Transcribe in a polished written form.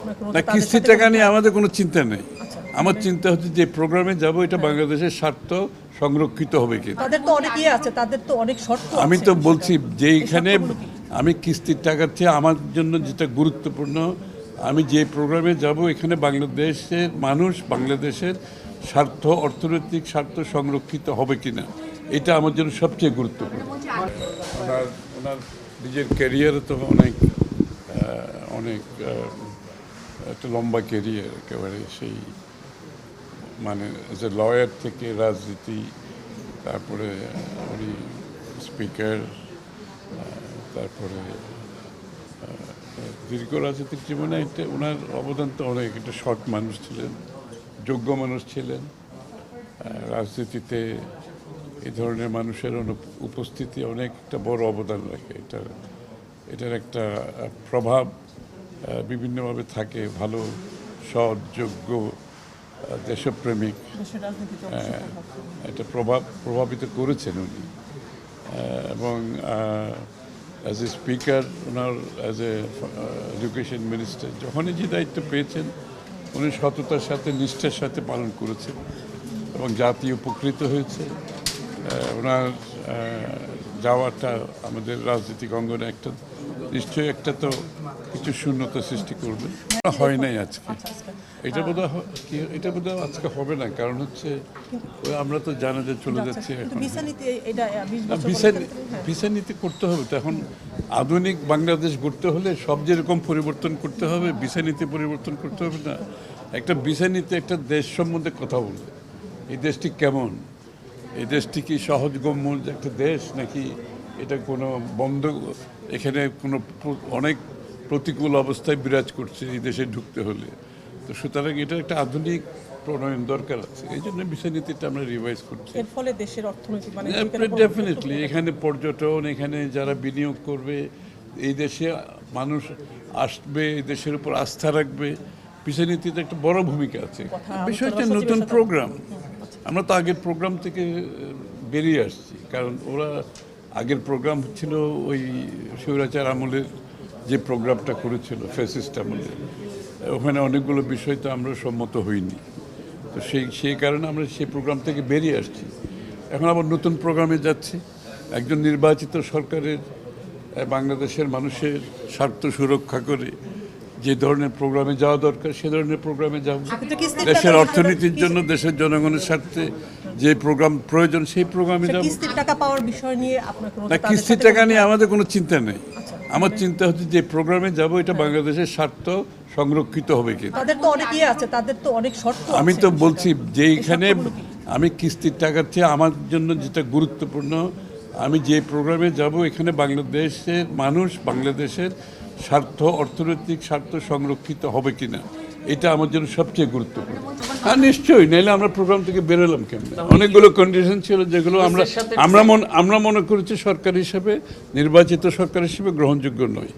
আপনার কোনো না, কিস্তির টাকা নিয়ে আমাদের কোনো চিন্তা নেই। আমার চিন্তা হচ্ছে যে প্রোগ্রামে যাব এটা বাংলাদেশের স্বার্থ সংরক্ষিত হবে কি। তাদের তো অনেক আছে, তাদের তো অনেক শর্ত আমি আছে। তো বলছি যে এইখানে শর্তগুলো কি? আমি কিস্তির টাকার চেয়ে আমার জন্য যেটা গুরুত্বপূর্ণ, আমি যে প্রোগ্রামে যাব এখানে বাংলাদেশের মানুষ, বাংলাদেশের স্বার্থ, অর্থনৈতিক স্বার্থ সংরক্ষিত হবে কিনা, এটা আমার জন্য সবচেয়ে গুরুত্বপূর্ণ। ওনার নিজের ক্যারিয়ারে তো অনেক অনেক একটা লম্বা ক্যারিয়ার, একেবারে সেই মানে এজ এ লয়ার থেকে রাজনীতি, তারপরে উনি স্পিকার, তারপরে দীর্ঘ রাজনৈতিক জীবনে একটা ওনার অবদান তো অনেক। একটা সৎ মানুষ ছিলেন, যোগ্য মানুষ ছিলেন। রাজনীতিতে এই ধরনের মানুষের উপস্থিতি অনেক একটা বড় অবদান রাখে। এটার একটা প্রভাব বিভিন্নভাবে থাকে। ভালো, সৎ, যোগ্য, দেশপ্রেমিক, এটা প্রভাবিত করেছেন উনি। এবং as a speaker, owner as a education minister যখনই যে দায়িত্ব পেয়েছেন উনি সততার সাথে, নিষ্ঠার সাথে পালন করেছেন এবং জাতি উপকৃত হয়েছে। ওনার যাওয়াটা আমাদের রাজনৈতিক অঙ্গনে একটা নিশ্চয়ই একটা তো কিছু শূন্যতা সৃষ্টি করবে। হয় নাই আজকে, এটা বোধহয় আজকে হবে না। কারণ হচ্ছে আমরা তো জানা যে চলে যাচ্ছে এখন। ভিসা নীতি করতে হবে তো এখন। আধুনিক বাংলাদেশ গড়তে হলে সব যেরকম পরিবর্তন করতে হবে, ভিসা নীতি পরিবর্তন করতে হবে না। একটা ভিসা নীতি একটা দেশ সম্বন্ধে কথা বলবে। এই দেশটি কেমন, এই দেশটি কি সহজগম্য একটা দেশ, নাকি এটা কোনো বন্ধ, এখানে কোনো অনেক প্রতিকূল অবস্থায় বিরাজ করছে এই দেশে ঢুকতে হলে। তো সুতরাং এটা একটা আধুনিক প্রণয়ন দরকার আছে। এই জন্য বিষয় নীতিটা আমরা রিভাইজ করছি। এর ফলে দেশের অর্থনীতি ডেফিনেটলি এখানে পর্যটন, এখানে যারা বিনিয়োগ করবে, এই দেশে মানুষ আসবে, এই দেশের উপর আস্থা রাখবে, বিষয় নীতিতে একটা বড় ভূমিকা আছে। বিষয় হচ্ছে নতুন প্রোগ্রাম। আমরা তো আগের প্রোগ্রাম থেকে বেরিয়ে আসছি, কারণ ওরা আগের প্রোগ্রাম ছিল ওই স্বৈরাচার আমলের যে প্রোগ্রামটা করেছিল, ফ্যাসিস্ট আমলে। ওখানে অনেকগুলো বিষয় তো আমরা সম্মত হইনি। তো সেই কারণে আমরা সেই প্রোগ্রাম থেকে বেরিয়ে আসছি। এখন আবার নতুন প্রোগ্রামে যাচ্ছি। একজন নির্বাচিত সরকারের বাংলাদেশের মানুষের স্বার্থ সুরক্ষা করে যে ধরনের প্রোগ্রামে যাওয়া দরকার সে ধরনের প্রোগ্রামে যাব। দেশের অর্থনীতির জন্য, দেশের জনগণের স্বার্থে যে প্রোগ্রাম প্রয়োজন সেই প্রোগ্রামে যাব। কিস্তির টাকা পাওয়ার বিষয় নিয়ে আপনার কোনো না, কিস্তির টাকা নিয়ে আমাদের কোনো চিন্তা নেই। আমার চিন্তা হচ্ছে যে প্রোগ্রামে যাব এটা বাংলাদেশের স্বার্থ সংরক্ষিত হবে কি। তাদের তো অনেক আছে, তাদের তো অনেক শর্ত আছে। আমি তো বলছি যে এইখানে আমি কিস্তির টাকার চেয়ে আমার জন্য যেটা গুরুত্বপূর্ণ, আমি যে প্রোগ্রামে যাব এখানে বাংলাদেশের মানুষ, বাংলাদেশের স্বার্থ, অর্থনৈতিক স্বার্থ সংরক্ষিত হবে কিনা, এটা আমার জন্য সবচেয়ে গুরুত্বপূর্ণ। হ্যাঁ, নিশ্চয়ই, নাহলে আমরা প্রোগ্রাম থেকে বেরোলাম কেমন। অনেকগুলো কন্ডিশন ছিল যেগুলো আমরা মনে করেছি সরকার হিসেবে, নির্বাচিত সরকার হিসেবে গ্রহণযোগ্য নয়।